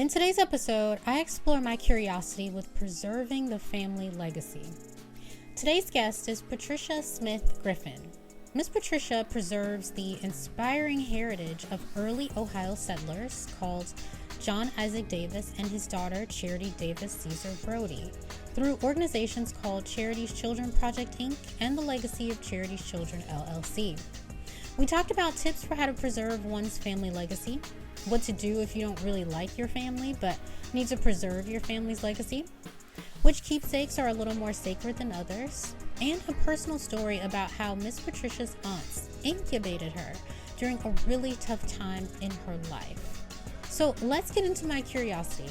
In today's episode, I explore my curiosity with preserving the family legacy. Today's guest is Patricia Smith Griffin. Miss Patricia preserves the inspiring heritage of early Ohio settlers called John Isaac Davis and his daughter Charity Davis Caesar Broady through organizations called Charity's Children Project Inc. and the Legacy of Charity's Children LLC. We talked about tips for how to preserve one's family legacy, what to do if you don't really like your family but need to preserve your family's legacy, which keepsakes are a little more sacred than others, and a personal story about how Miss Patricia's aunts incubated her during a really tough time in her life. So let's get into my curiosity.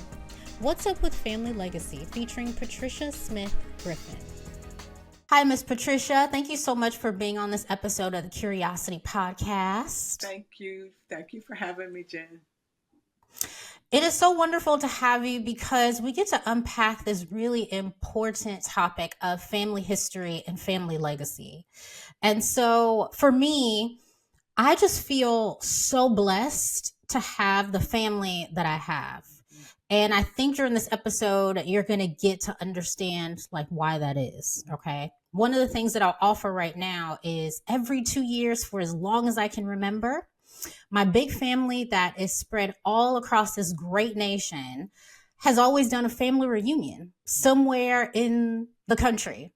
What's up with family legacy, featuring Patricia Smith Griffin. Hi, Miss Patricia. Thank you so much for being on this episode of the Curiosity Podcast. Thank you. Thank you for having me, Jen. It is so wonderful to have you because we get to unpack this really important topic of family history and family legacy. And so for me, I just feel so blessed to have the family that I have. And I think during this episode, you're going to get to understand like why that is. Okay. One of the things that I'll offer right now is every 2 years for as long as I can remember, my big family that is spread all across this great nation has always done a family reunion somewhere in the country.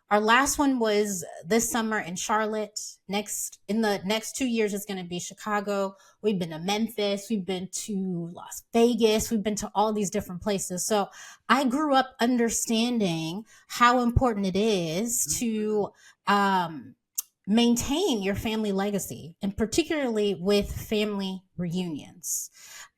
Our last one was this summer in Charlotte. In the next 2 years, it's going to be Chicago. We've been to Memphis. We've been to Las Vegas. We've been to all these different places. So I grew up understanding how important it is to maintain your family legacy, and particularly with family reunions.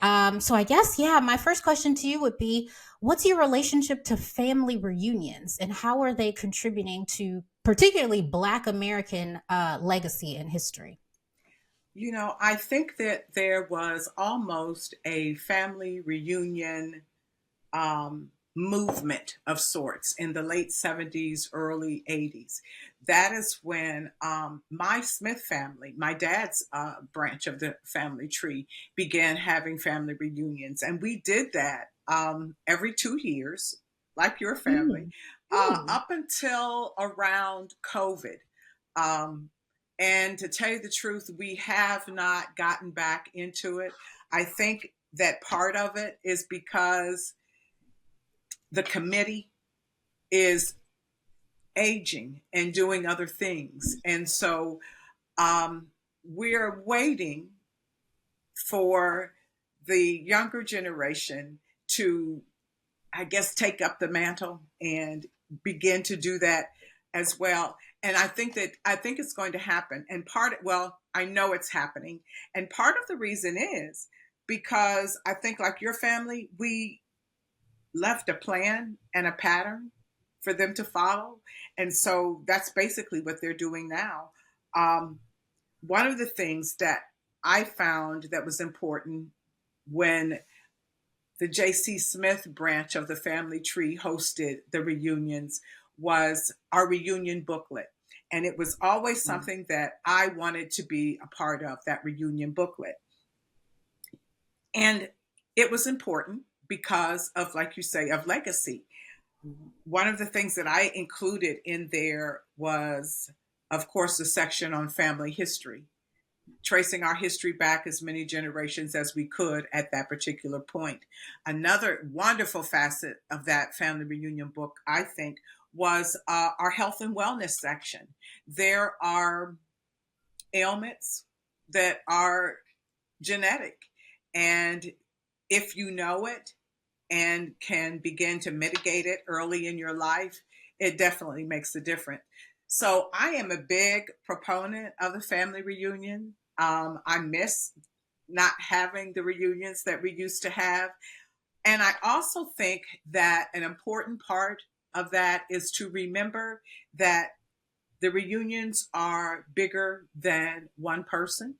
So I guess, my first question to you would be, what's your relationship to family reunions and how are they contributing to particularly Black American legacy and history? You know, I think that there was almost a family reunion movement of sorts in the late 70s, early 80s. That is when my Smith family, my dad's branch of the family tree, began having family reunions. And we did that every 2 years, like your family, up until around COVID. And to tell you the truth, we have not gotten back into it. I think that part of it is because the committee is aging and doing other things. And so we're waiting for the younger generation to, I guess, take up the mantle and begin to do that as well. And I think it's going to happen. And I know it's happening. And part of the reason is because I think, like your family, we left a plan and a pattern for them to follow. And so that's basically what they're doing now. One of the things that I found that was important when the J.C. Smith branch of the family tree hosted the reunions was our reunion booklet. And it was always something that I wanted to be a part of, that reunion booklet. And it was important because of, like you say, of legacy. One of the things that I included in there was, of course, the section on family history, tracing our history back as many generations as we could at that particular point. Another wonderful facet of that family reunion book, I think, was our health and wellness section. There are ailments that are genetic, and if you know it and can begin to mitigate it early in your life, it definitely makes a difference. So I am a big proponent of the family reunion. I miss not having the reunions that we used to have. And I also think that an important part of that is to remember that the reunions are bigger than one person.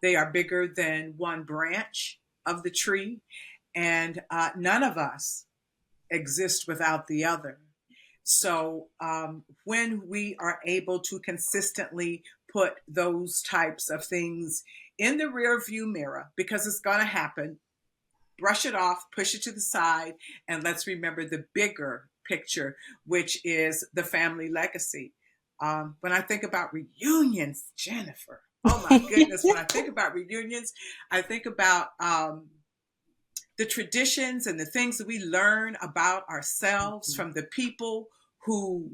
They are bigger than one branch of the tree. And none of us exist without the other. So when we are able to consistently put those types of things in the rear view mirror, because it's going to happen, brush it off, push it to the side, and let's remember the bigger picture, which is the family legacy. When I think about reunions, Jennifer, oh my goodness, when I think about reunions, I think about the traditions and the things that we learn about ourselves from the people who,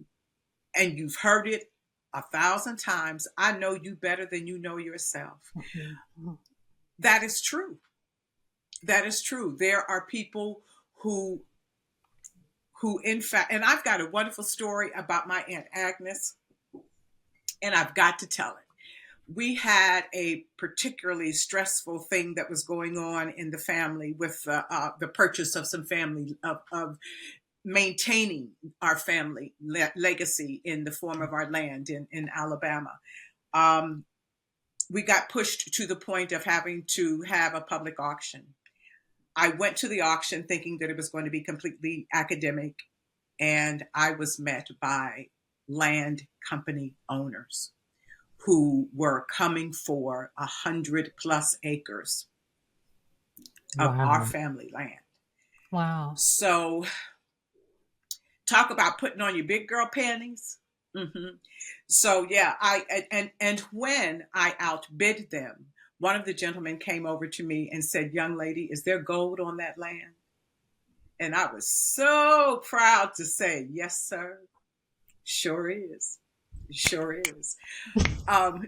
and you've heard it 1,000 times, I know you better than you know yourself. That is true. That is true. There are people who in fact, and I've got a wonderful story about my Aunt Agnes, and I've got to tell it. We had a particularly stressful thing that was going on in the family with the purchase of some family of maintaining our family legacy in the form of our land in Alabama. We got pushed to the point of having to have a public auction. I went to the auction thinking that it was going to be completely academic, and I was met by land company owners who were coming for 100+ acres of our family land. Wow. So talk about putting on your big girl panties. Mm-hmm. So yeah, and when I outbid them, one of the gentlemen came over to me and said, "Young lady, is there gold on that land?" And I was so proud to say, "Yes, sir. Sure is. Sure is."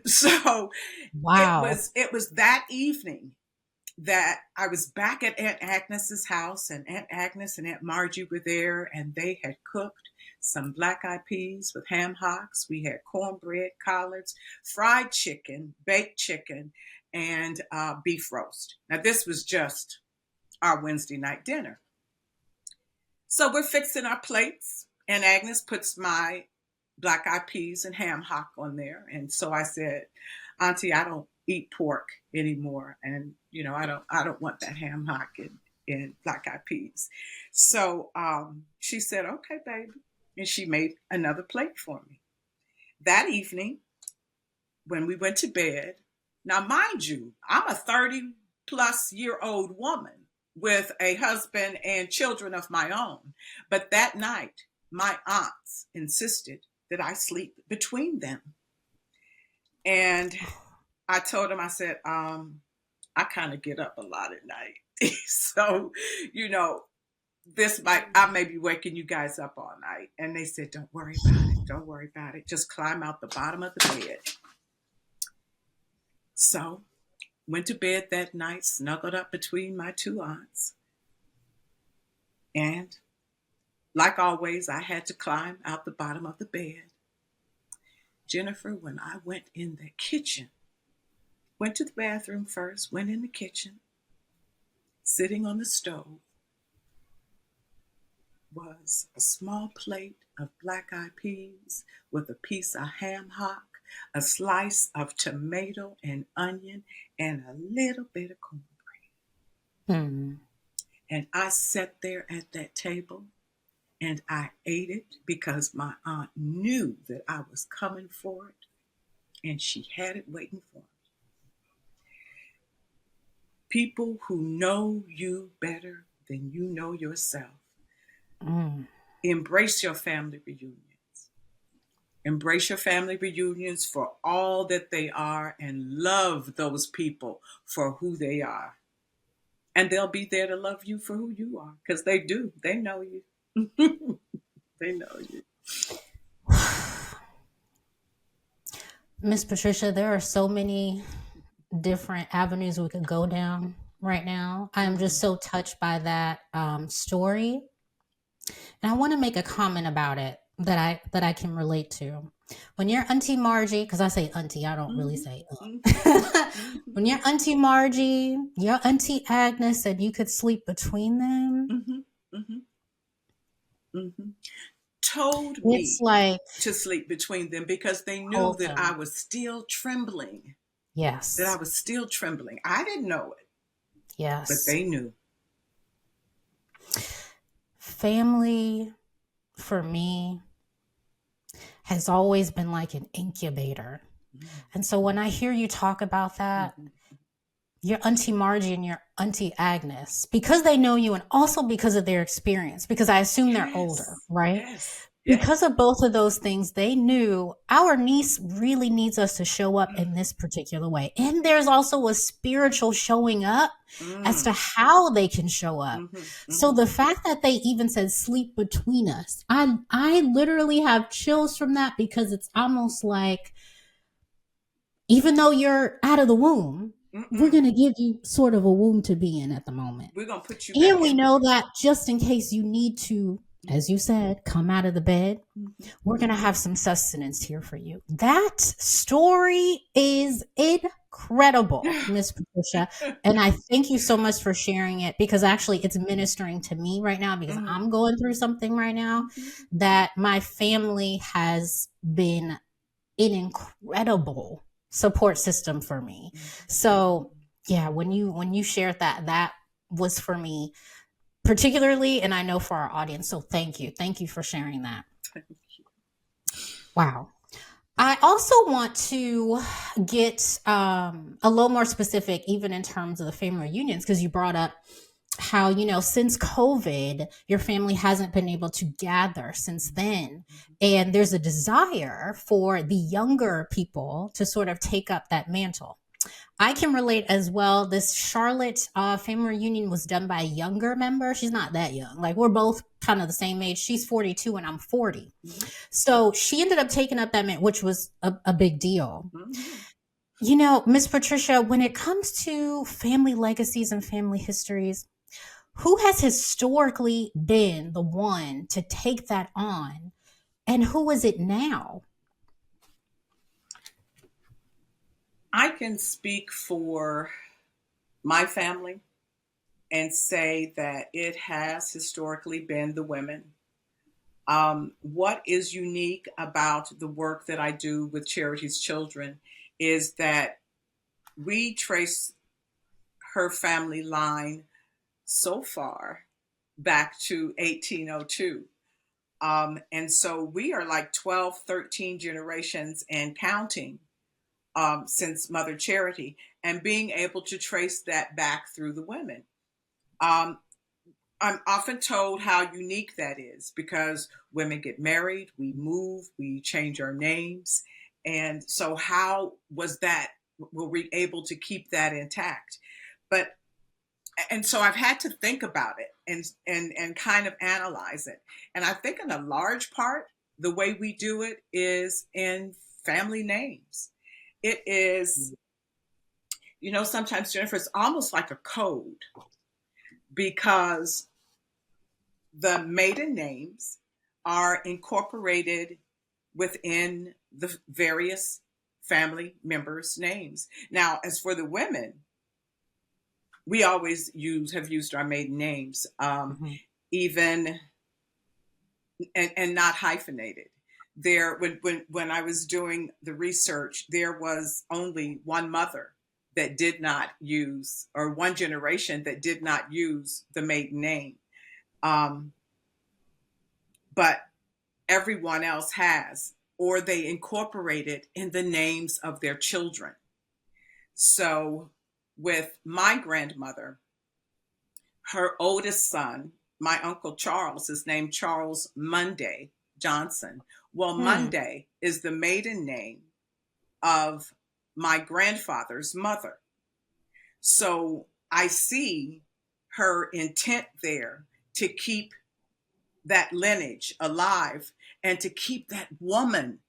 So Wow. it was that evening that I was back at Aunt Agnes's house, and Aunt Agnes and Aunt Margie were there, and they had cooked some black-eyed peas with ham hocks. We had cornbread, collards, fried chicken, baked chicken, and beef roast. Now, this was just our Wednesday night dinner. So we're fixing our plates, and Agnes puts my black-eyed peas and ham hock on there. And so I said, "Auntie, I don't eat pork anymore, and I don't want that ham hock and black-eyed peas." So she said, "Okay, baby," and she made another plate for me. That evening, when we went to bed, now mind you, I'm a 30+ year old woman with a husband and children of my own, but that night my aunts insisted that I sleep between them. And I told them, I said, I kind of get up a lot at night. So, I may be waking you guys up all night. And they said, "Don't worry about it. Don't worry about it. Just climb out the bottom of the bed." So, went to bed that night, snuggled up between my two aunts. And like always, I had to climb out the bottom of the bed. Jennifer, when I went in the kitchen, went to the bathroom first, went in the kitchen, sitting on the stove was a small plate of black-eyed peas with a piece of ham hock, a slice of tomato and onion, and a little bit of cornbread. And I sat there at that table and I ate it because my aunt knew that I was coming for it, and she had it waiting for me. People who know you better than you know yourself. Embrace your family reunions. Embrace your family reunions for all that they are, and love those people for who they are. And they'll be there to love you for who you are, because they do. They know you. They know you. Miss Patricia, there are so many different avenues we could go down right now. I am just so touched by that story. And I want to make a comment about it that I can relate to. When your Auntie Margie, because I say auntie, I don't really say when your Auntie Margie, your Auntie Agnes said you could sleep between them, told it's me like to sleep between them because they knew that I was still trembling. Yes. That I was still trembling. I didn't know it. Yes. But they knew. Family, for me, has always been like an incubator. And so when I hear you talk about that, your Auntie Margie and your Auntie Agnes, because they know you and also because of their experience, because I assume they're older, Yes, right? yes, Because yes. of both of those things, they knew our niece really needs us to show up in this particular way. And there's also a spiritual showing up as Mm, to how they can show up. mhm, So mhm. the fact that they even said sleep between us, I literally have chills from that, because it's almost like, even though you're out of the womb, we're Mm-mm. going to give you sort of a womb to be in at the moment. We're gonna put you And back we in know there. that just in case you need to, as you said, come out of the bed, Mhm. we're going to have some sustenance here for you. That story is incredible, Miss Patricia. And I thank you so much for sharing it, because actually it's ministering to me right now, because Mhm, I'm going through something right now mhm, that my family has been an incredible support system for me. mhm. So yeah, when you shared that, that was for me particularly, and I know for our audience. So thank you for sharing that. Wow. I also want to get a little more specific, even in terms of the family reunions, because you brought up how, since COVID, your family hasn't been able to gather since then. And there's a desire for the younger people to sort of take up that mantle. I can relate as well. This Charlotte family reunion was done by a younger member. She's not that young. Like, we're both kind of the same age. She's 42 and I'm 40. Mhm, So she ended up taking up that mantle, which was a big deal. mhm. Miss Patricia, when it comes to family legacies and family histories, who has historically been the one to take that on, and who is it now? I can speak for my family and say that it has historically been the women. What is unique about the work that I do with Charity's Children is that we trace her family line so far back to 1802. And so we are like 12, 13 generations and counting since Mother Charity, and being able to trace that back through the women. Um, I'm often told how unique that is because women get married, we move, we change our names. And so, how was that? Were we able to keep that intact? But and so I've had to think about it and kind of analyze it. And I think in a large part, the way we do it is in family names. It is, sometimes Jennifer, it's almost like a code because the maiden names are incorporated within the various family members' names. Now, as for the women, we always have used our maiden names, Mhm. even and not hyphenated. There, when I was doing the research, there was only one mother that did not use, or one generation that did not use the maiden name. Um, but everyone else has, or they incorporate it in the names of their children. So with my grandmother, her oldest son, my Uncle Charles, is named Charles Monday Johnson. Well, Hmm. Monday is the maiden name of my grandfather's mother. So I see her intent there to keep that lineage alive and to keep that woman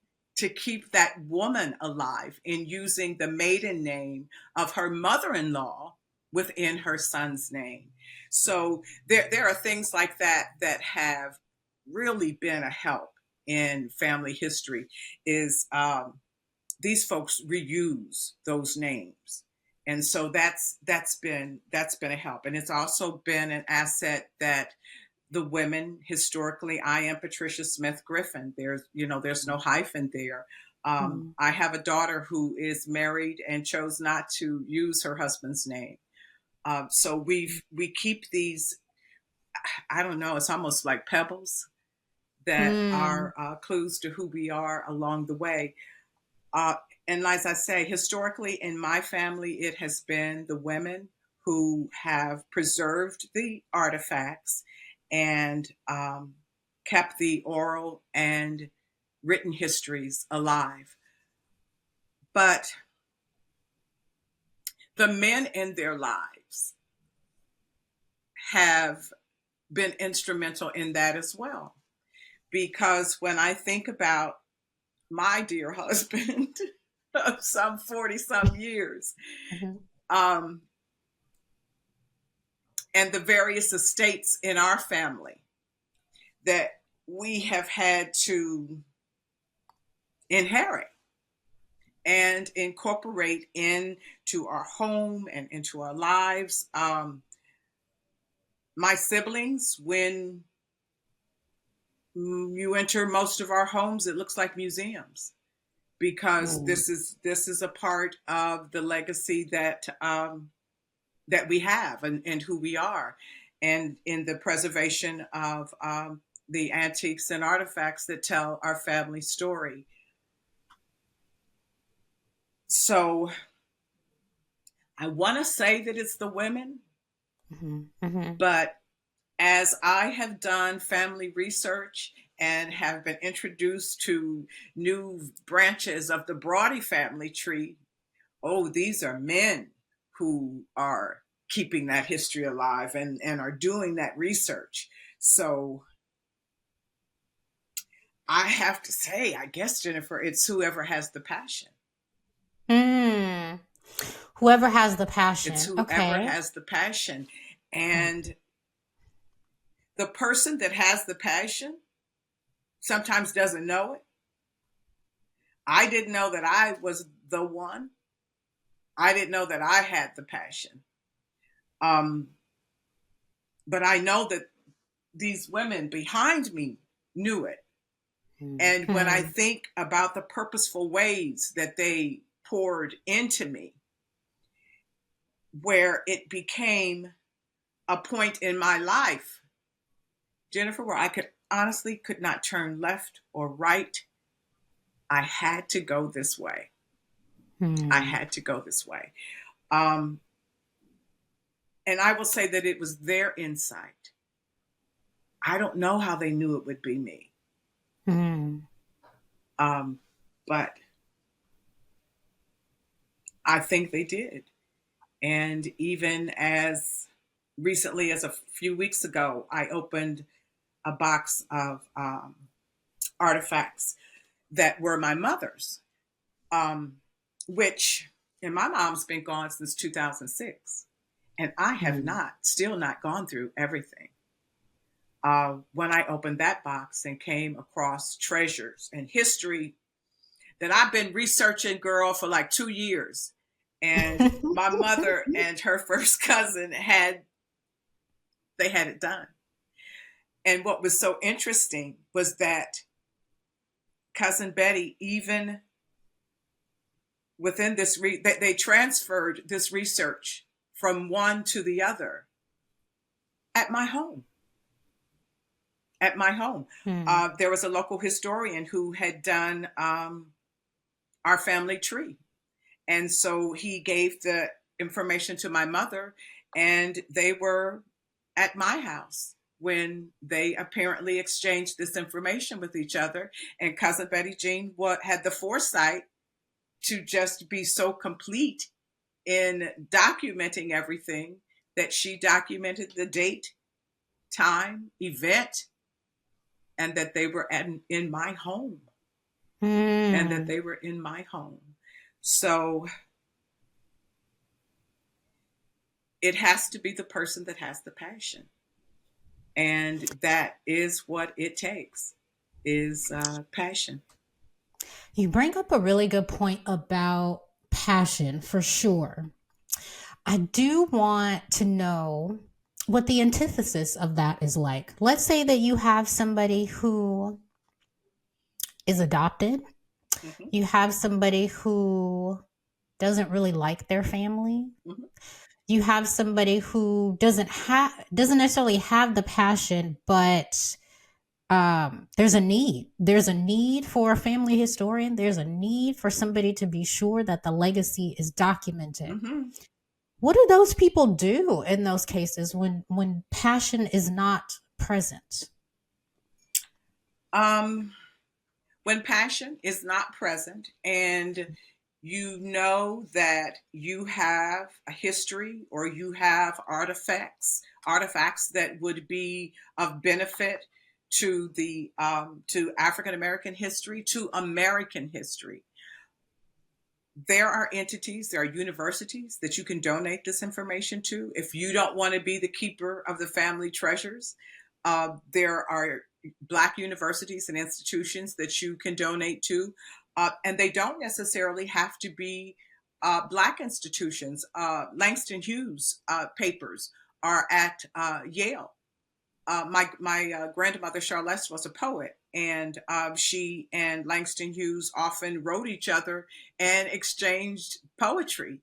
alive in using the maiden name of her mother-in-law within her son's name. So there are things like that that have really been a help in family history. Is These folks reuse those names, and so that's been a help, and it's also been an asset that the women historically. I am Patricia Smith Griffin. There's no hyphen there. Hmm. I have a daughter who is married and chose not to use her husband's name. So we keep these. I don't know. It's almost like pebbles that Hmm. are clues to who we are along the way. Uh, and as I say, historically in my family, it has been the women who have preserved the artifacts and kept the oral and written histories alive. But the men in their lives have been instrumental in that as well. Because when I think about my dear husband of some 40 some years, Mhm. um, and the various estates in our family that we have had to inherit and incorporate into our home and into our lives. My siblings, when you enter most of our homes, it looks like museums because Mm. this is a part of the legacy that we have and who we are, and in the preservation of the antiques and artifacts that tell our family story. So I want to say that it's the women, Mhm. Mhm. but as I have done family research and have been introduced to new branches of the Broady family tree, oh, these are men who are keeping that history alive and are doing that research. So I have to say, I guess, Jennifer, it's whoever has the passion. Mm. Whoever has the It's passion. whoever Okay. has the passion. Mm. And the person that has the passion sometimes doesn't know it. I didn't know that I was the one. I didn't know that I had the passion. Um, but I know that these women behind me knew it. And when I Mhm. think about the purposeful ways that they poured into me, where it became a point in my life, Jennifer, where I could not turn left or right. I had to go this way. I Mhm. had to go this way. Um, and I will say that it was their insight. I don't know how they knew it would be me, Mhm. um, but I think they did. And even as recently as a few weeks ago, I opened a box of artifacts that were my mother's, um, which, and my mom's been gone since 2006. And I have Mhm. not, still not gone through everything. When I opened that box and came across treasures and history that I've been researching, girl, for like 2 years. And my mother and her first cousin had it done. And what was so interesting was that cousin Betty, even within this, they transferred this research from one to the other at my home. At my home, Mhm. there was a local historian who had done our family tree, and so he gave the information to my mother, and they were at my house when they apparently exchanged this information with each other. And cousin Betty Jean had the foresight to just be so complete in documenting everything that she documented the date, time, event, and that they were in my home. And that Mhm. they were in my home. So it has to be the person that has the passion. And that is what it takes, is passion. You bring up a really good point about passion for sure. I do want to know what the antithesis of that is like. Let's say that you have somebody who is adopted, Hmm. you have somebody who doesn't really like their family, Hmm. you have somebody who doesn't necessarily have the passion, but there's a need. There's a need for a family historian. There's a need for somebody to be sure that the legacy is documented. Hmm. What do those people do in those cases when passion is not present? Um, when passion is not present and you know that you have a history or you have artifacts that would be of benefit to the to African American history, to American history. There are entities, there are universities that you can donate this information to. If you don't want to be the keeper of the family treasures, there are Black universities and institutions that you can donate to. And they don't necessarily have to be Black institutions. Langston Hughes papers are at Yale. My grandmother Charleste was a poet, and she and Langston Hughes often wrote each other and exchanged poetry.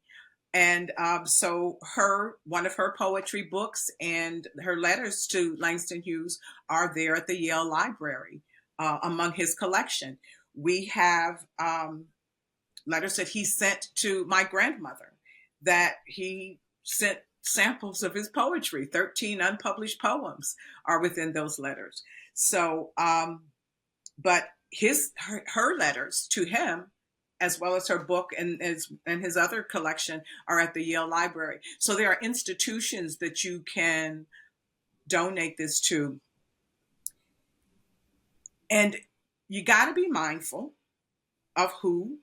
And so her one of her poetry books and her letters to Langston Hughes are there at the Yale Library among his collection. We have letters that he sent to my grandmother that he sent samples of his poetry. 13 unpublished poems are within those letters. So, but her letters to him, as well as her book and his other collection, are at the Yale Library. So there are institutions that you can donate this to. And you got to be mindful of who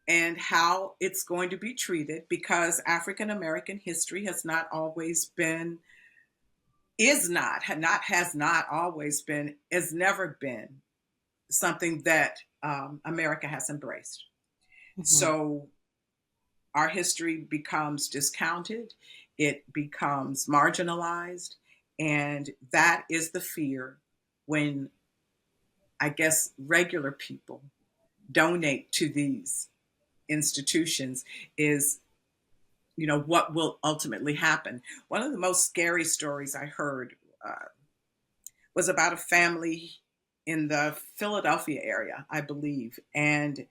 and how it's going to be treated, because African American history has not always been, is not, has not always been, has never been something that America has embraced. Mhm. So our history becomes discounted, it becomes marginalized, and that is the fear when, I guess, regular people donate to these institutions, is what will ultimately happen. One of the most scary stories I heard was about a family in the Philadelphia area, I believe, and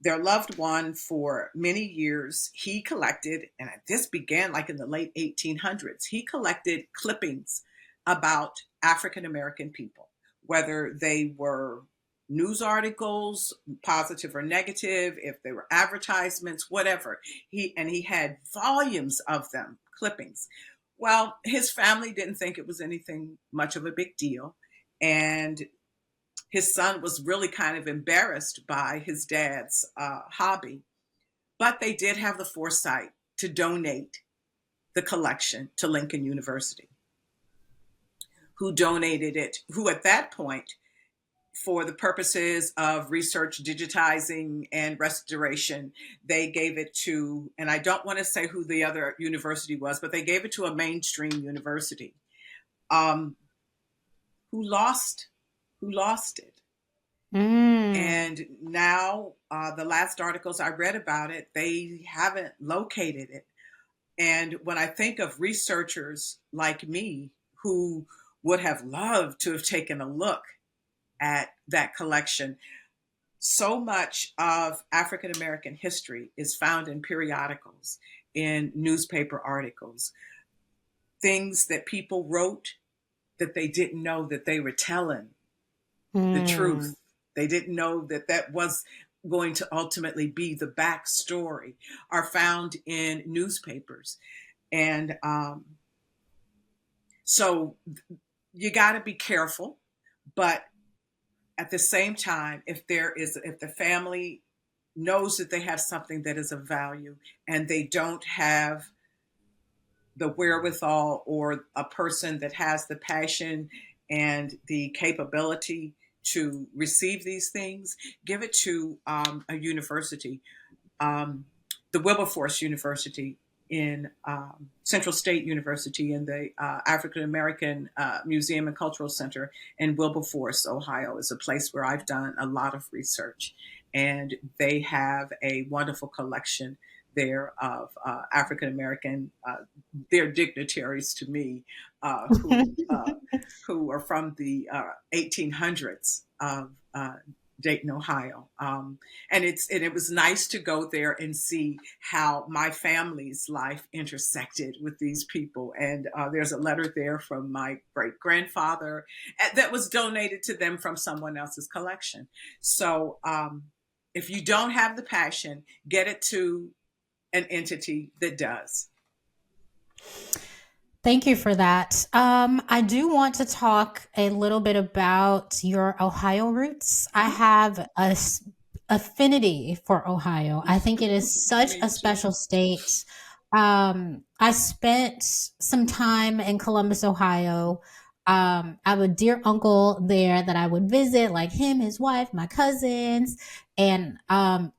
their loved one, for many years, he collected, and this began like in the late 1800s, he collected clippings about African American people, whether they were news articles, positive or negative, if they were advertisements, whatever. He had volumes of them, clippings. Well, his family didn't think it was anything much of a big deal. And his son was really kind of embarrassed by his dad's hobby, but they did have the foresight to donate the collection to Lincoln University, who donated it, who at that point, for the purposes of research, digitizing, and restoration, they gave it to, and I don't want to say who the other university was, but they gave it to a mainstream university, um, who lost, who lost it. Mm. And now, the last articles I read about it, they haven't located it. And when I think of researchers like me who would have loved to have taken a look at that collection, so much of African American history is found in periodicals, in newspaper articles, things that people wrote that they didn't know that they were telling the Mm. truth. They didn't know that that was going to ultimately be the backstory, are found in newspapers. And so you got to be careful. But at the same time, if the family knows that they have something that is of value and they don't have the wherewithal or a person that has the passion and the capability to receive these things, give it to a university. Um, the Wilberforce University in Central State University and the African American Museum and Cultural Center in Wilberforce, Ohio, is a place where I've done a lot of research. And they have a wonderful collection there of African American, they're dignitaries to me, who are from the 1800s of Dayton, Ohio. And it was nice to go there and see how my family's life intersected with these people. And there's a letter there from my great grandfather that was donated to them from someone else's collection. So if you don't have the passion, get it to an entity that does. Thank you for that. I do want to talk a little bit about your Ohio roots. I have affinity for Ohio. I think it is such Me a too. special state. I spent some time in Columbus, Ohio. I have a dear uncle there that I would visit, like him, his wife, my cousins, and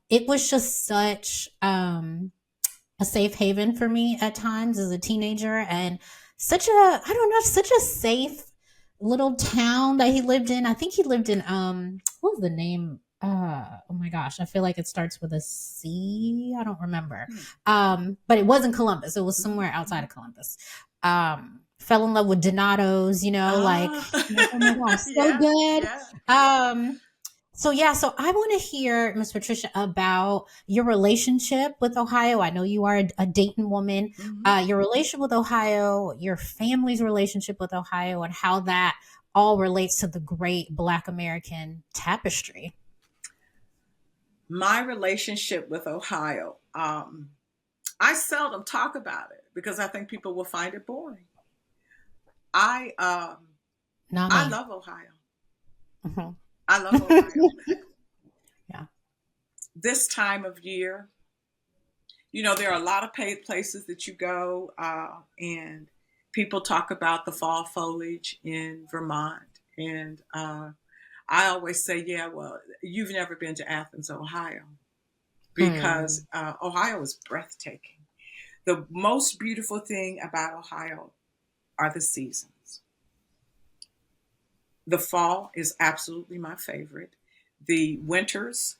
it was just such a safe haven for me at times as a teenager, and such a, I don't know, such a safe little town that he lived in. I think he lived in what was the name? Oh my gosh, I feel like it starts with a C. I don't remember. Hmm. But it wasn't Columbus. It was somewhere outside of Columbus. Fell in love with Donato's, like, Ah, oh my gosh, so yeah, good. yeah. So yeah, so I want to hear, Miss Patricia, about your relationship with Ohio. I know you are a Dayton woman. Mhm. Your relationship with Ohio, your family's relationship with Ohio, and how that all relates to the great Black American tapestry. My relationship with Ohio, I seldom talk about it because I think people will find it boring. I um, Not I me. love Ohio. Mhm. I love Ohio. Yeah. This time of year, there are a lot of paid places that you go, and people talk about the fall foliage in Vermont. And I always say, yeah, well, you've never been to Athens, Ohio, because Hmm. Ohio is breathtaking. The most beautiful thing about Ohio are the seasons. The fall is absolutely my favorite. The winters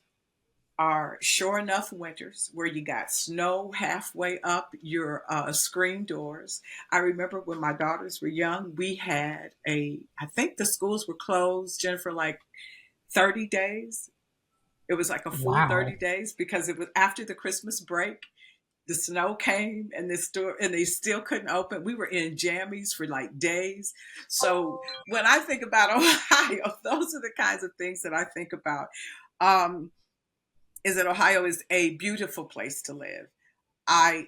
are sure enough winters where you got snow halfway up your screen doors. I remember when my daughters were young, we had I think the schools were closed, Jennifer, like 30 days. It was like a full Wow. 30 days because it was after the Christmas break. The snow came and the store and they still couldn't open. We were in jammies for like days. So when I think about Ohio, those are the kinds of things that I think about. Um, is that Ohio is a beautiful place to live. I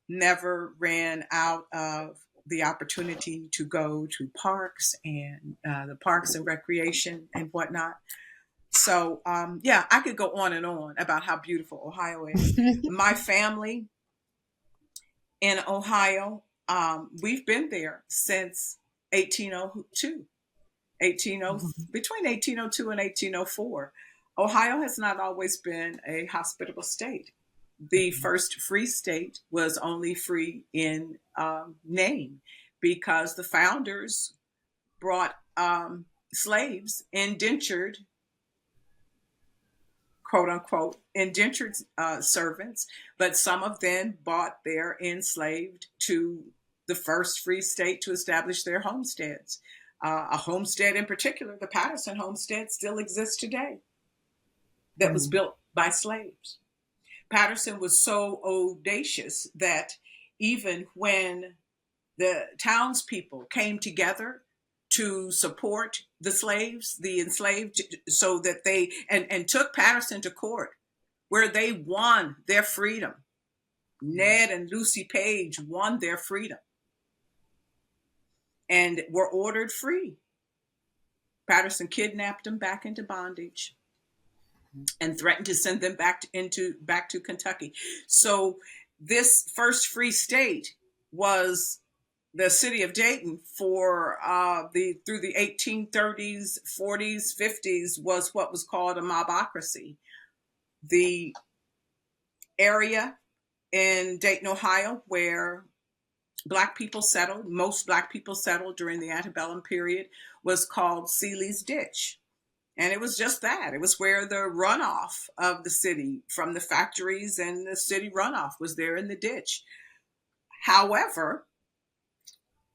never ran out of the opportunity to go to parks and the parks and recreation and whatnot. So, yeah, I could go on and on about how beautiful Ohio is. My family in Ohio, we've been there since 1802. 180 between 1802 and 1804. Ohio has not always been a hospitable state. The first free state was only free in name because the founders brought slaves, indentured, quote unquote, indentured servants, but some of them bought their enslaved to the first free state to establish their homesteads. A homestead in particular, the Patterson homestead, still exists today, that was Hmm. built by slaves. Patterson was so audacious that even when the townspeople came together to support the slaves, the enslaved, so that and took Patterson to court, where they won their freedom. Ned and Lucy Page won their freedom and were ordered free. Patterson kidnapped them back into bondage and threatened to send them back to Kentucky. So this first free state was the city of Dayton for the through the 1830s, 40s, 50s was what was called a mobocracy. The area in Dayton, Ohio, where Black people settled, most Black people settled during the antebellum period, was called Seeley's Ditch. And it was just that. It was where the runoff of the city from the factories and the city runoff was there in the ditch. However,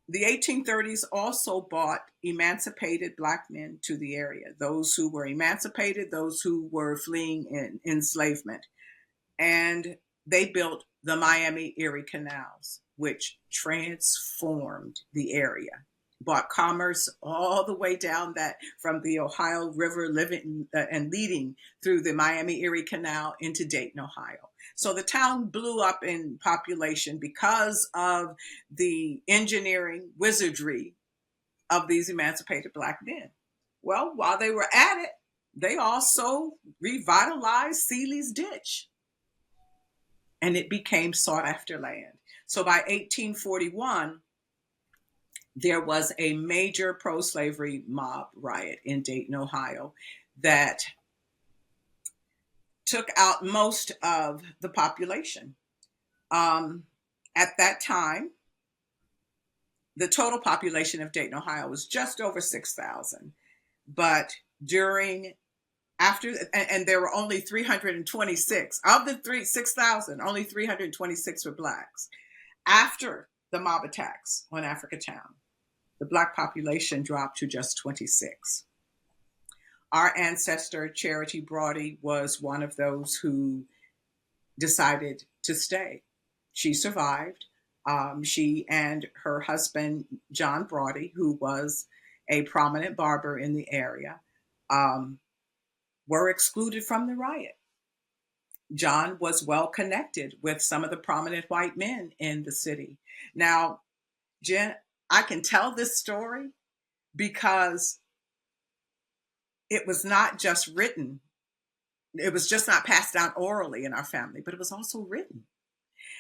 the 1830s also brought emancipated Black men to the area, those who were emancipated, those who were fleeing enslavement. And they built the Miami Erie canals, which transformed the area, brought commerce all the way down that from the Ohio River, living and leading through the Miami Erie Canal into Dayton, Ohio. So the town blew up in population because of the engineering wizardry of these emancipated Black men. Well, while they were at it, they also revitalized Seeley's Ditch, and it became sought after land. So by 1841, there was a major pro slavery mob riot in Dayton, Ohio, that took out most of the population. At that time, the total population of Dayton, Ohio was just over 6,000. But during after and there were only 326 of the 6,000, only 326 were Blacks. After the mob attacks on Africatown, the Black population dropped to just 26. Our ancestor Charity Broady was one of those who decided to stay. She survived. She and her husband John Broady, who was a prominent barber in the area, were excluded from the riot. John was well connected with some of the prominent white men in the city. Now, Jen, I can tell this story because it was not just written, it was just not passed down orally in our family, but it was also written.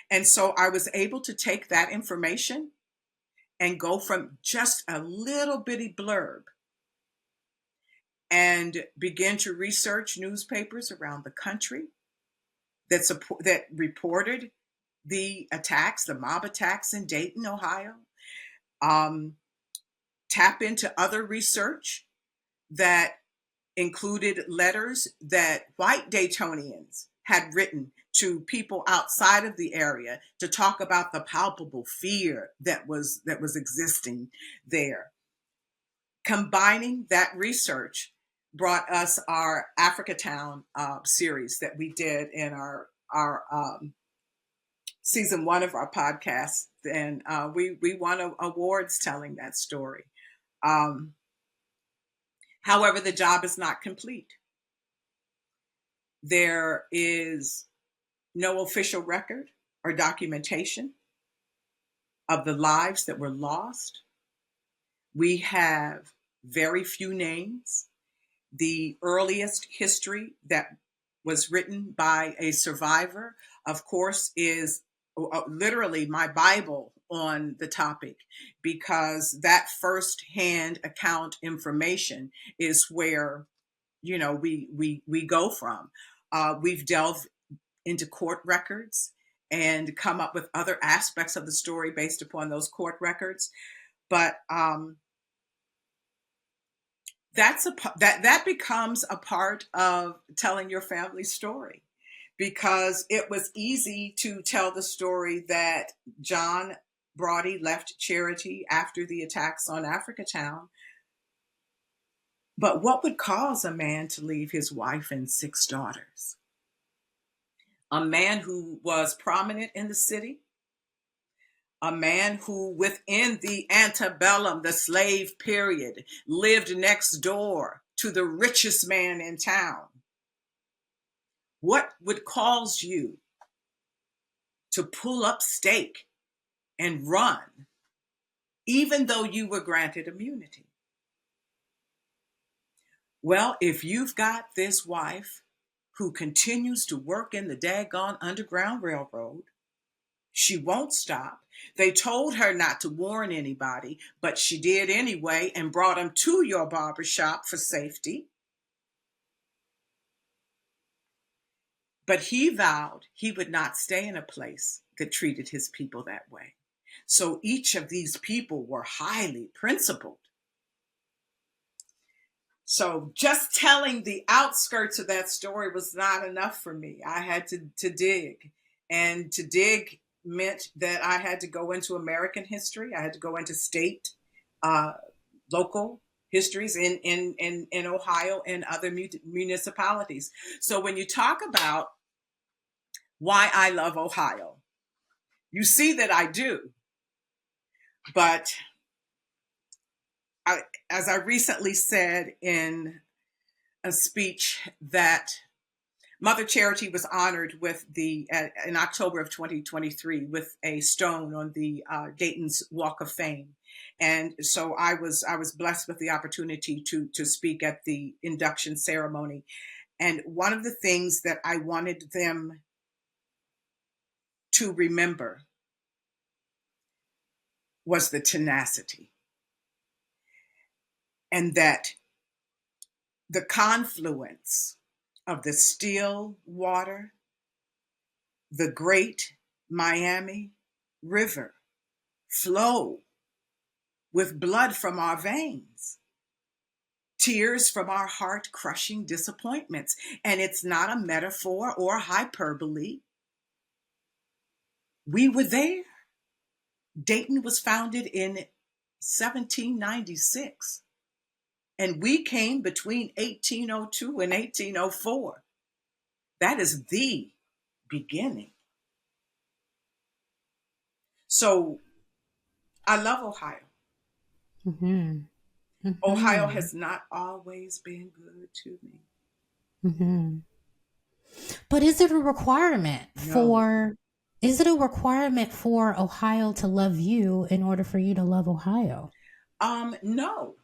And so I was able to take that information and go from just a little bitty blurb and begin to research newspapers around the country that reported the attacks, the mob attacks in Dayton, Ohio. Tap into other research that included letters that white Daytonians had written to people outside of the area to talk about the palpable fear that was existing there. Combining that research brought us our Africatown series that we did in our season 1 of our podcast, and we won awards telling that story. However, the job is not complete. There is no official record or documentation of the lives that were lost. We have very few names. The earliest history that was written by a survivor, of course, is literally my Bible on the topic, because that first-hand account information is where we go from. We've delved into court records and come up with other aspects of the story based upon those court records, but that becomes a part of telling your family story, because it was easy to tell the story that John Broady left Charity after the attacks on Africatown. But what would cause a man to leave his wife and 6 daughters? A man who was prominent in the city, a man who within the antebellum, the slave period, lived next door to the richest man in town. What would cause you to pull up stake and run, even though you were granted immunity? Well, if you've got this wife who continues to work in the daggone Underground Railroad, she won't stop. They told her not to warn anybody, but she did anyway and brought him to your barbershop for safety. But he vowed he would not stay in a place that treated his people that way. So each of these people were highly principled. So just telling the outskirts of that story was not enough for me. I had to dig. And to dig meant that I had to go into American history. I had to go into state, uh, local histories in Ohio and other municipalities. So when you talk about why I love Ohio, you see that I do. But I, as I recently said in a speech, that Mother Charity was honored with in October of 2023 with a stone on the Dayton's Walk of Fame, and so I was blessed with the opportunity to speak at the induction ceremony. And one of the things that I wanted them to remember was the tenacity, and that the confluence of the still water, the great Miami River, flow with blood from our veins, tears from our heart crushing disappointments. And it's not a metaphor or hyperbole. We were there. Dayton was founded in 1796, and we came between 1802 and 1804. That is the beginning. So I love Ohio. Mm-hmm. Ohio Mm-hmm. has not always been good to me. Mm-hmm. But No. is it a requirement for Ohio to love you in order for you to love Ohio? No,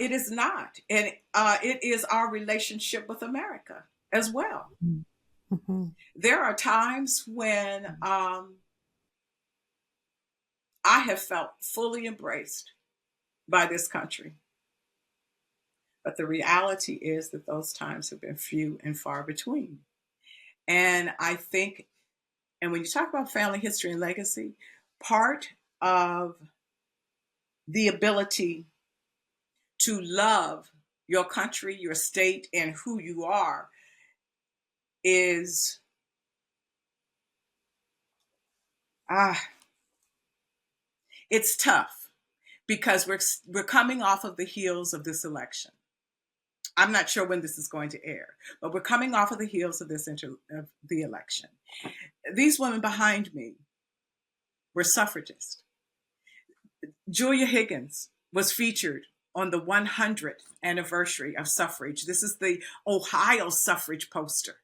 it is not. And it is our relationship with America as well. Mm-hmm. There are times when I have felt fully embraced by this country. But the reality is that those times have been few and far between. And I think, and when you talk about family history and legacy, part of the ability to love your country, your state, and who you are is ah, it's tough because we're coming off of the heels of this election. I'm not sure when this is going to air, but we're coming off of the heels of of the election. These women behind me were suffragists. Julia Higgins was featured on the 100th anniversary of suffrage. This is the Ohio suffrage poster.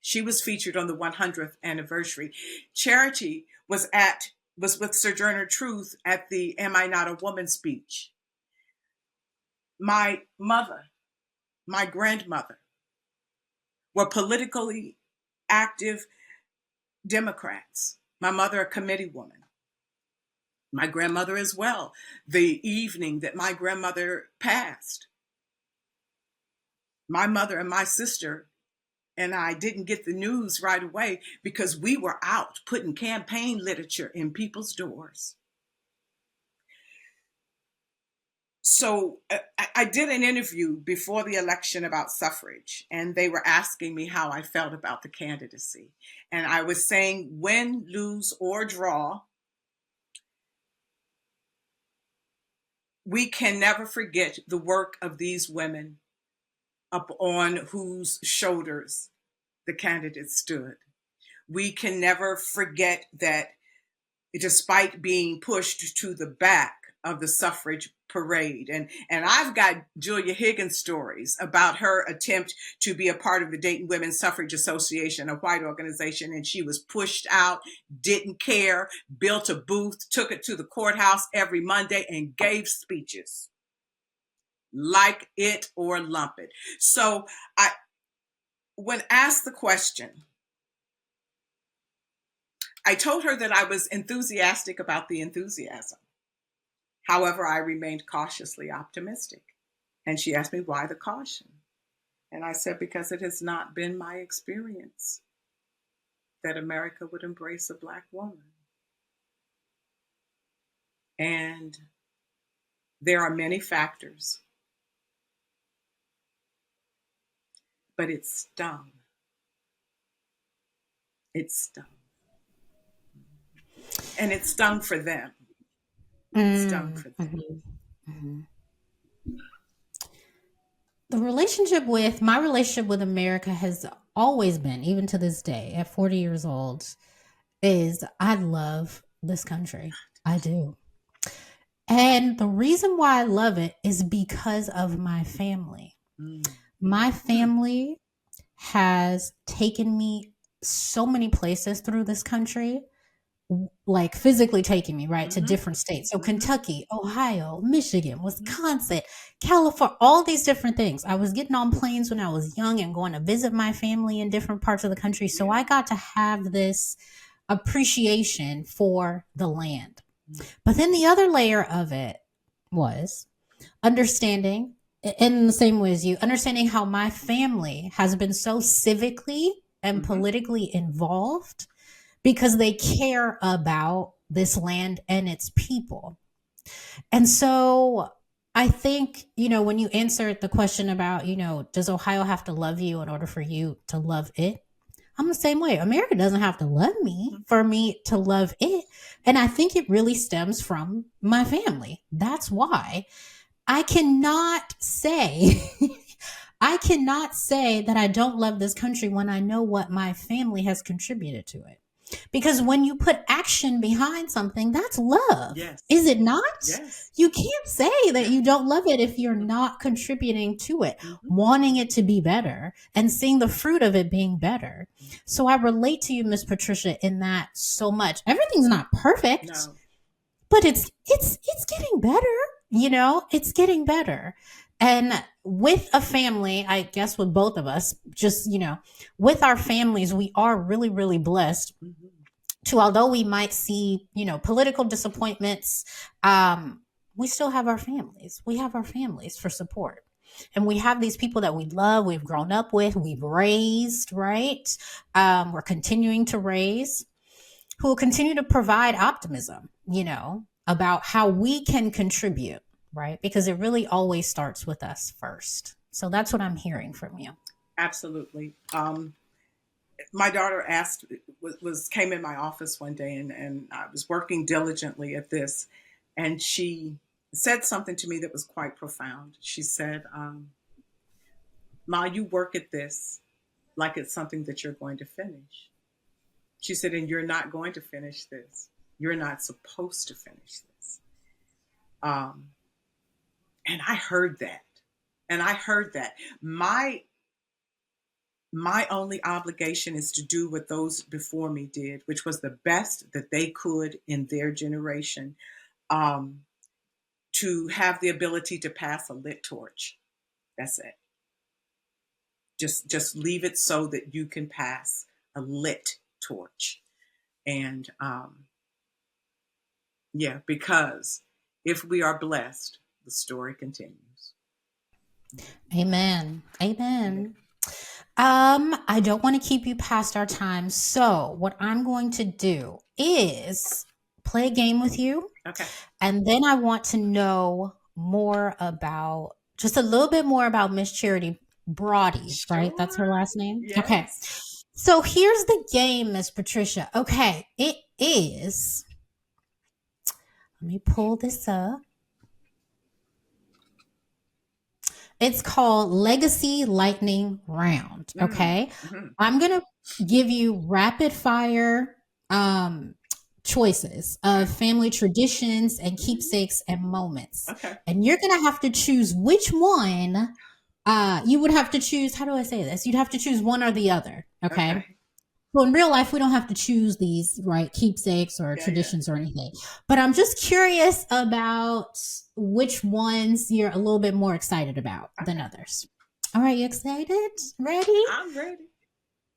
She was featured on the 100th anniversary. Charity was with Sojourner Truth at the Am I Not a Woman speech. My mother, my grandmother were politically active Democrats. My mother, a committee woman. My grandmother as well. The evening that my grandmother passed, my mother and my sister and I didn't get the news right away because we were out putting campaign literature in people's doors. So I did an interview before the election about suffrage, and they were asking me how I felt about the candidacy. And I was saying, win, lose, or draw, we can never forget the work of these women up on whose shoulders the candidates stood. We can never forget that despite being pushed to the back of the suffrage parade. And I've got Julia Higgins stories about her attempt to be a part of the Dayton Women's Suffrage Association, a white organization, and she was pushed out, didn't care, built a booth, took it to the courthouse every Monday and gave speeches. Like it or lump it. So I when asked the question, I told her that I was enthusiastic about the enthusiasm. However, I remained cautiously optimistic. And she asked me why the caution. And I said, because it has not been my experience that America would embrace a Black woman. And there are many factors but it stung. It stung. And it stung for them. It stung for them. Mm-hmm. My relationship with America has always been, even to this day, at 40 years old, is I love this country. I do. And the reason why I love it is because of my family. My family has taken me so many places through this country, like physically taking me right to different states. So Kentucky, Ohio, Michigan, Wisconsin, California, all these different things. I was getting on planes when I was young and going to visit my family in different parts of the country. So I got to have this appreciation for the land. But then the other layer of it was understanding, in the same way as you, understanding how my family has been so civically and politically involved because they care about this land and its people. And so I think, when you answered the question about, does Ohio have to love you in order for you to love it? I'm the same way. America doesn't have to love me for me to love it. And I think it really stems from my family. That's why I cannot say that I don't love this country when I know what my family has contributed to it. Because when you put action behind something, that's love. Yes. Is it not? Yes. You can't say that you don't love it if you're not contributing to it, wanting it to be better and seeing the fruit of it being better. So I relate to you, Miss Patricia, in that so much. Everything's not perfect, but it's getting better. It's getting better. And with a family, I guess with both of us, just, with our families, we are really, really blessed to, although we might see, political disappointments, we still have our families. We have our families for support. And we have these people that we love, we've grown up with, we've raised, right? We're continuing to raise, who will continue to provide optimism, about how we can contribute, right? Because it really always starts with us first. So that's what I'm hearing from you. Absolutely. My daughter came in my office one day, and I was working diligently at this, and she said something to me that was quite profound. She said, Ma, you work at this like it's something that you're going to finish. She said, and you're not going to finish this. You're not supposed to finish this. And I heard that. My only obligation is to do what those before me did, which was the best that they could in their generation, to have the ability to pass a lit torch. That's it. Just leave it so that you can pass a lit torch. And because if we are blessed, the story continues. Amen. I don't want to keep you past our time. So what I'm going to do is play a game with you. Okay. And then I want to know just a little bit more about Miss Charity Broady, right? That's her last name? Yes. Okay. So here's the game, Miss Patricia. Okay. It is, let me pull this up. It's called Legacy Lightning Round. Okay. I'm going to give you rapid fire choices of family traditions and keepsakes and moments. Okay. And you're going to have to choose which one. You would have to choose, how do I say this? You'd have to choose one or the other. Okay. Well, in real life, we don't have to choose these, right? Keepsakes or traditions or anything. But I'm just curious about which ones you're a little bit more excited about than others. All right, you excited? Ready? I'm ready.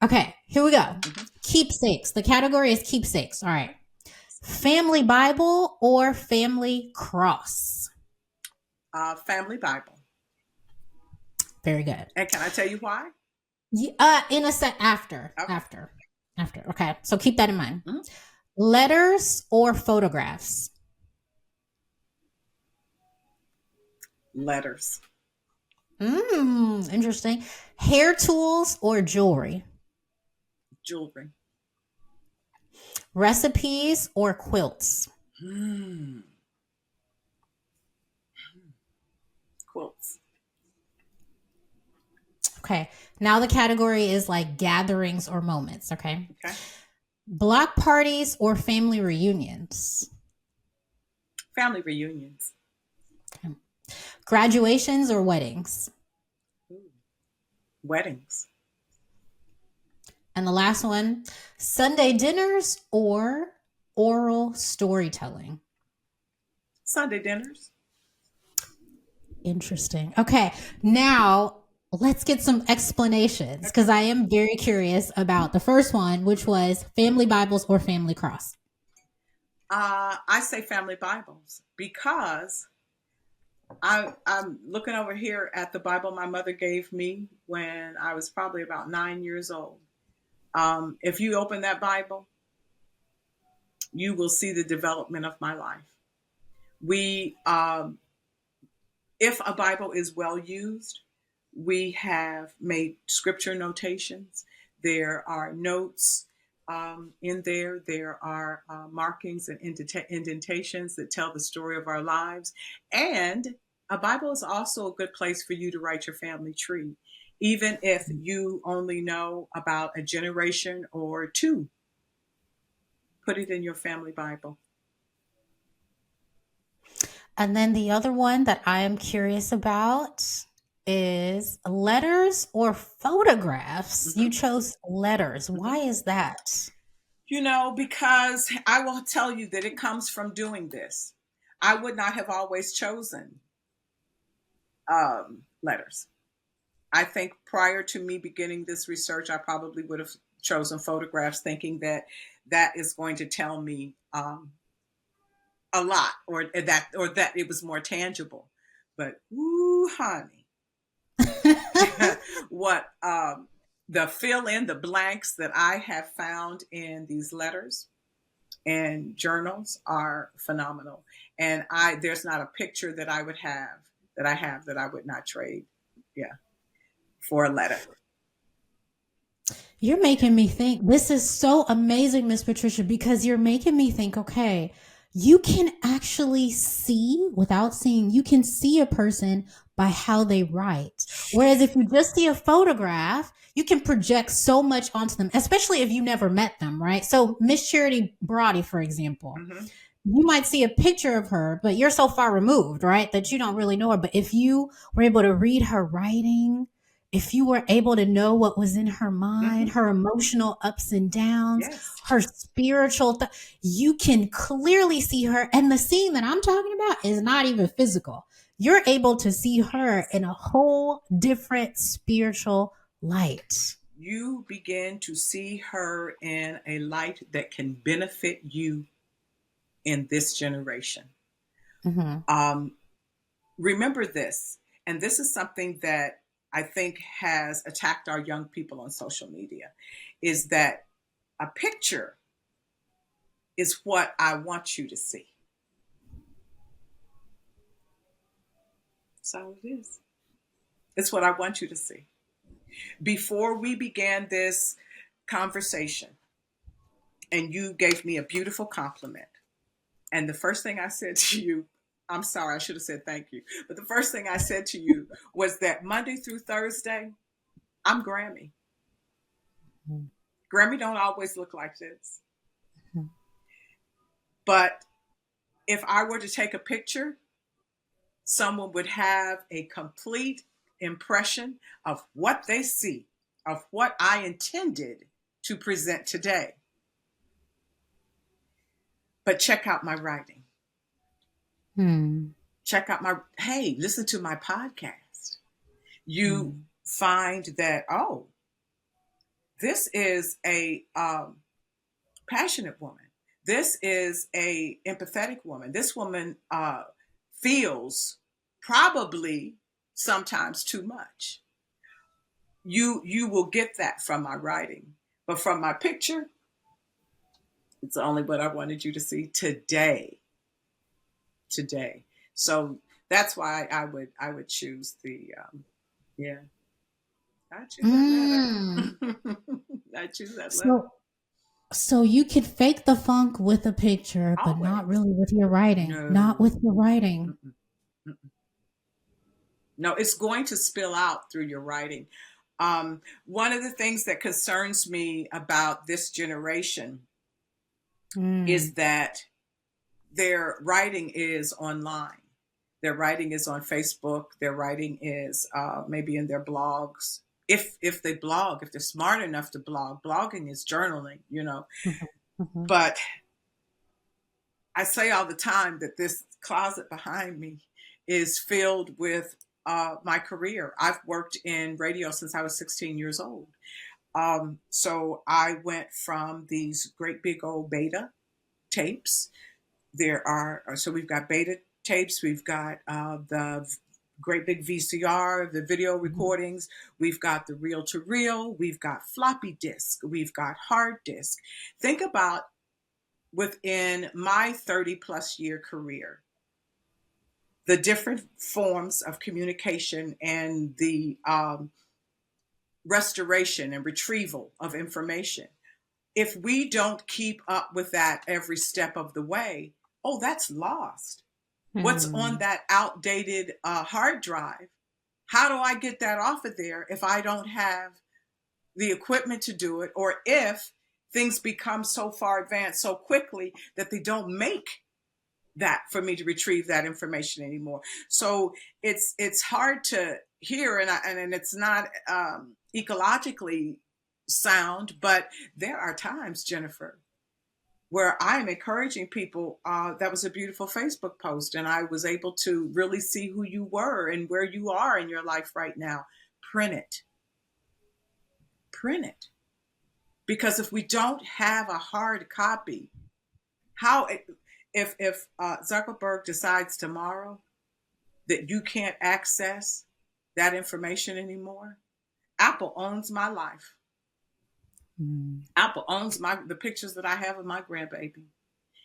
Okay, here we go. Keepsakes. The category is keepsakes. All right. Family Bible or family cross? Family Bible. Very good. And can I tell you why? In a set after. Okay, so keep that in mind. Letters or photographs? Letters. Interesting. Hair tools or jewelry? Jewelry. Recipes or quilts? Hmm. Quilts. Okay. Now the category is like gatherings or moments. Okay. Okay. Block parties or family reunions? Family reunions. Okay. Graduations or weddings? Ooh. Weddings. And the last one, Sunday dinners or oral storytelling? Sunday dinners. Interesting. Okay. Now let's get some explanations Okay. because I am very curious about the first one, which was family Bibles or family cross. I say family Bibles because I'm looking over here at the Bible my mother gave me when I was probably about 9 years old. If you open that Bible, you will see the development of my life. We, if a Bible is well used, we have made scripture notations. There are notes in there. There are markings and indentations that tell the story of our lives. And a Bible is also a good place for you to write your family tree, even if you only know about a generation or two. Put it in your family Bible. And then the other one that I am curious about is letters or photographs. You Mhm. chose letters. Mhm. Why is that? Because I will tell you that it comes from doing this. I would not have always chosen letters. I think prior to me beginning this research, I probably would have chosen photographs, thinking that that is going to tell me a lot, or that it was more tangible. But ooh, honey, what the fill in the blanks that I have found in these letters and journals are phenomenal. And I there's not a picture that I would have that I would not trade, yeah, for a letter. You're making me think. This is so amazing, Miss Patricia, because you're making me think, okay, you can actually see without seeing, you can see a person by how they write. Whereas if you just see a photograph, you can project so much onto them, especially if you never met them, right? So Miss Charity Broady, for example, Hmm. you might see a picture of her, but you're so far removed, right, that you don't really know her. But if you were able to read her writing, if you were able to know what was in her mind, Hmm. her emotional ups and downs, Yes. her spiritual, you can clearly see her. And the scene that I'm talking about is not even physical. You're able to see her Yes. in a whole different spiritual light. You begin to see her in a light that can benefit you in this generation. Mm-hmm. Um, Remember this, and this is something that I think has attacked our young people on social media, is that a picture is what I want you to see. So it is. It's what I want you to see. Before we began this conversation, and you gave me a beautiful compliment, and the first thing I said to you, I'm sorry, I should have said thank you, but the first thing I said to you was that Monday through Thursday, I'm Grammy. Grammy don't always look like this. But if I were to take a picture, someone would have a complete impression of what they see, of what I intended to present today. But check out my writing. Hmm. Check out hey, listen to my podcast. You Hmm. find that, oh, this is a passionate woman. This is a empathetic woman. This woman feels probably sometimes too much. You will get that from my writing, but from my picture, it's only what I wanted you to see today. Today. So that's why I would choose the Yeah. I choose that Mm. letter. I choose that letter. So so you could fake the funk with a picture, but not Always. really with your writing. Not No. with your writing. Mm-mm, mm-mm. No, it's going to spill out through your writing. One of the things that concerns me about this generation is Mm. that their writing is online. Their writing is on Facebook. Their writing is maybe in their blogs. If they blog, if they're smart enough to blog, blogging is journaling, you know. Mhm, mhm, But I say all the time that this closet behind me is filled with my career. I've worked in radio since I was 16 years old. So I went from these great big old beta tapes. So we've got beta tapes, we've got the great big VCR, the video mhm. recordings, we've got the reel to reel, we've got floppy disk, we've got hard disk. Think about within my 30 plus year career, the different forms of communication and the restoration and retrieval of information. If we don't keep up with that every step of the way, oh, that's lost. What's on Hmm. that outdated hard drive? How do I get that off of there if I don't have the equipment to do it, or if things become so far advanced so quickly that they don't make that for me to retrieve that information anymore? So it's hard to hear, and it's not ecologically sound, but there are times, Jennifer, where I'm encouraging people. That was a beautiful Facebook post, and I was able to really see who you were and where you are in your life right now. Print it, print it, because if we don't have a hard copy, how if Zuckerberg decides tomorrow that you can't access that information anymore, Apple owns my life. Mm. Apple owns the pictures that I have of my grandbaby.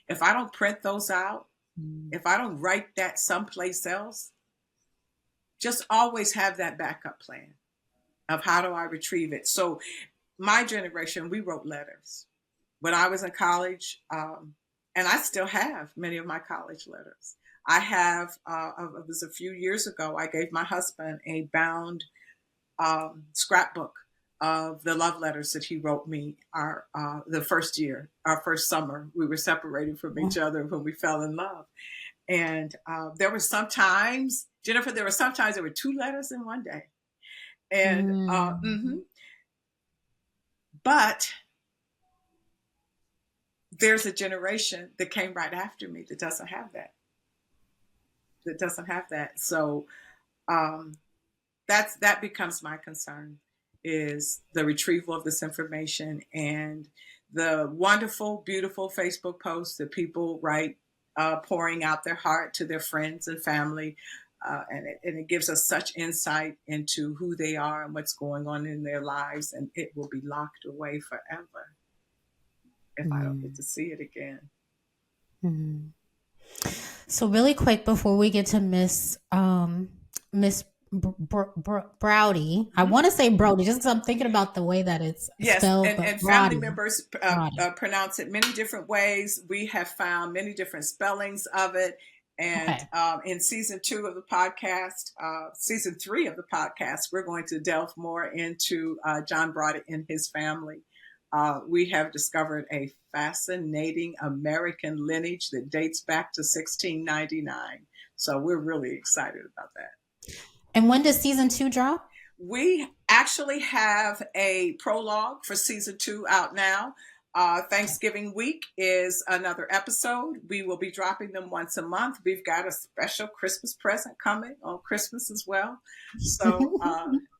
If I don't print those out, Mm. if I don't write that someplace else, just always have that backup plan of how do I retrieve it. So my generation, we wrote letters when I was in college, and I still have many of my college letters. I have, it was a few years ago, I gave my husband a bound scrapbook of the love letters that he wrote me the first year, our first summer. We were separated from each other when we fell in love. And there were sometimes, Jennifer, there were sometimes there were two letters in one day. And, Mm. but there's a generation that came right after me that doesn't have that, that doesn't have that. So um, that becomes my concern, is the retrieval of this information and the wonderful, beautiful Facebook posts that people write, pouring out their heart to their friends and family. And it gives us such insight into who they are and what's going on in their lives. And it will be locked away forever if I don't get Mm. to see it again. Mm. So really quick before we get to Miss Browdy, I Mhm. want to say Brody just because I'm thinking about the way that it's Yes, spelled, and, but and family Brody, members Brody. pronounce it many different ways. We have found many different spellings of it. And Okay. in season two of the podcast, season three of the podcast, we're going to delve more into John Broady and his family. We have discovered a fascinating American lineage that dates back to 1699. So we're really excited about that. And when does season 2 drop? We actually have a prologue for season two out now. Okay. Thanksgiving week is another episode. We will be dropping them once a month. We've got a special Christmas present coming on Christmas as well. So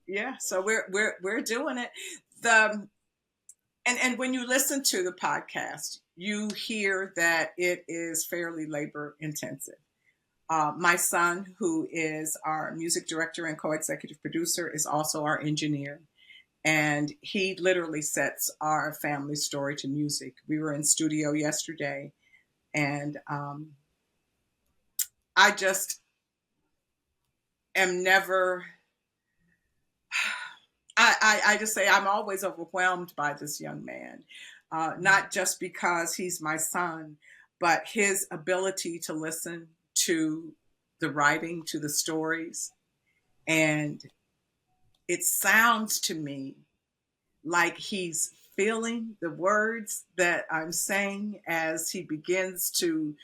yeah, so we're doing it. The and when you listen to the podcast, you hear that it is fairly labor intensive. My son, who is our music director and co-executive producer, is also our engineer, and he literally sets our family story to music. We were in studio yesterday, and I just am never I just say I'm always overwhelmed by this young man, not just because he's my son, but his ability to listen to the writing, to the stories. And it sounds to me like he's feeling the words that I'm saying as he begins to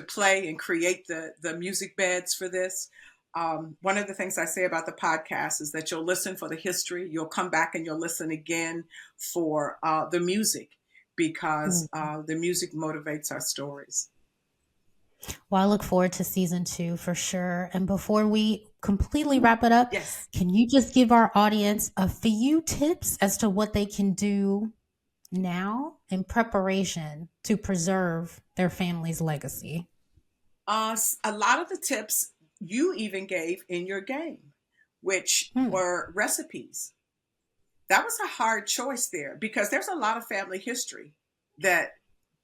play and create the music beds for this. One of the things I say about the podcast is that you'll listen for the history, you'll come back and you'll listen again for the music, because the music motivates our stories. Well, I look forward to season 2 for sure. And before we completely wrap it up, Yes. can you just give our audience a few tips as to what they can do now in preparation to preserve their family's legacy? A lot of the tips you even gave in your game, which were recipes. That was a hard choice there, because there's a lot of family history that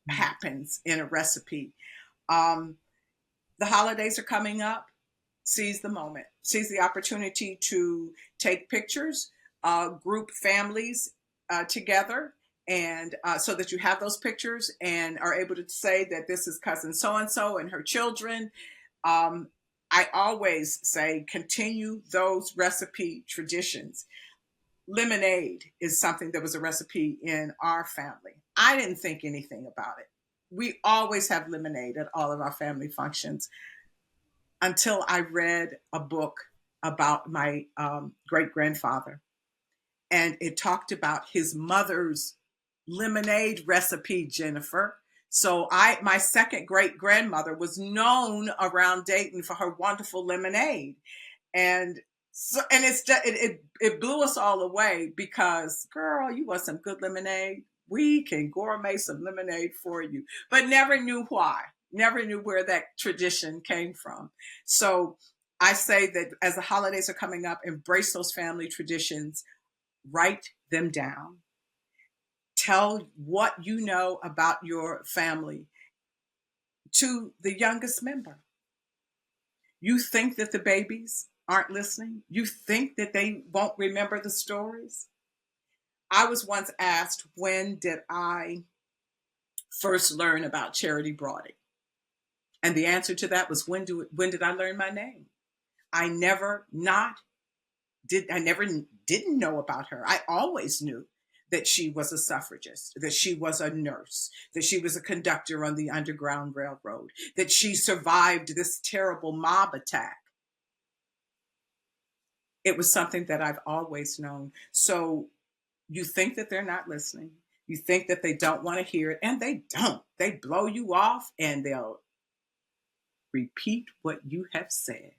happens in a recipe. The holidays are coming up. Seize the moment, seize the opportunity to take pictures, group families together, and so that you have those pictures and are able to say that this is cousin so and so and her children. I always say continue those recipe traditions. Lemonade is something that was a recipe in our family. I didn't think anything about it. We always have lemonade at all of our family functions, until I read a book about my great grandfather. And it talked about his mother's lemonade recipe, Jennifer. So my second great grandmother was known around Dayton for her wonderful lemonade. And so, and it blew us all away, because, girl, you want some good lemonade? We can gourmet some lemonade for you, but never knew why, never knew where that tradition came from. So I say that as the holidays are coming up, embrace those family traditions, write them down, tell what you know about your family to the youngest member. You think that the babies aren't listening? You think that they won't remember the stories? I was once asked, when did I first learn about Charity Broady? And the answer to that was, when did I learn my name? I never didn't know about her. I always knew that she was a suffragist, that she was a nurse, that she was a conductor on the Underground Railroad, that she survived this terrible mob attack. It was something that I've always known. So you think that they're not listening. You think that they don't want to hear it, and they don't. They blow you off and they'll repeat what you have said.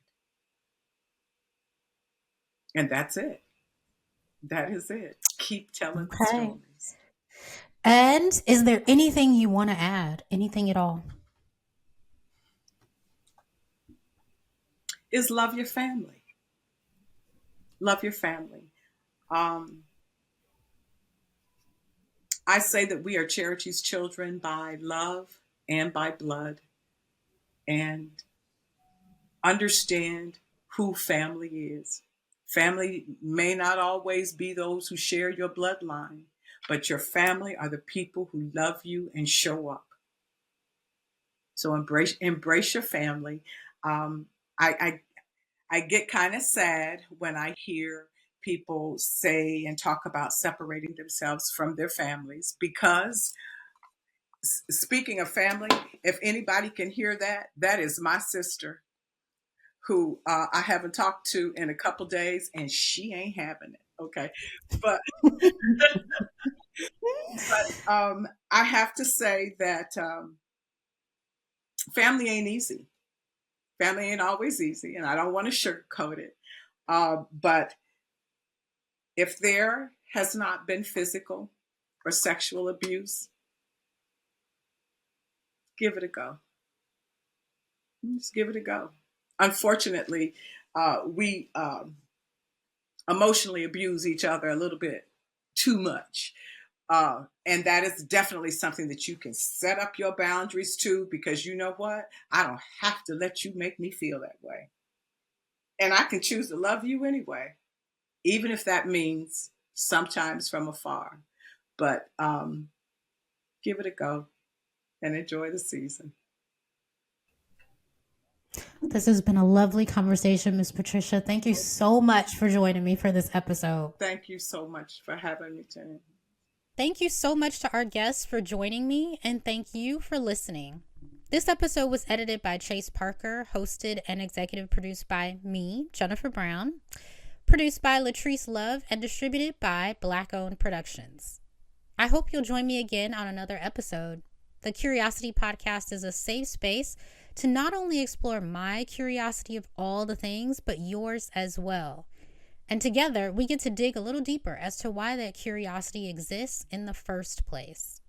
And that's it. That is it. Keep telling the stories. And is there anything you want to add? Anything at all? Is love your family. Love your family. I say that we are Charity's children by love and by blood, and understand who family is. Family may not always be those who share your bloodline, but your family are the people who love you and show up. So embrace your family. I get kind of sad when I hear people say and talk about separating themselves from their families, because speaking of family, if anybody can hear that, that is my sister, who I haven't talked to in a couple days, and she ain't having it. Okay, but I have to say that family ain't easy. Family ain't always easy, and I don't want to sugarcoat it. But if there has not been physical or sexual abuse, give it a go. Just give it a go. Unfortunately, we emotionally abuse each other a little bit too much. And that is definitely something that you can set up your boundaries to, because you know what? I don't have to let you make me feel that way. And I can choose to love you anyway. even if that means sometimes from afar. But give it a go and enjoy the season. This has been a lovely conversation, Miss Patricia. Thank you so much for joining me for this episode. Thank you so much for having me, Jen. Thank you so much to our guests for joining me, and thank you for listening. This episode was edited by Chase Parker, hosted and executive produced by me, Jennifer Brown, produced by Latrice Love, and distributed by Black Owned Productions. I hope you'll join me again on another episode. The Curiosity Podcast is a safe space to not only explore my curiosity of all the things, but yours as well. And together, we get to dig a little deeper as to why that curiosity exists in the first place.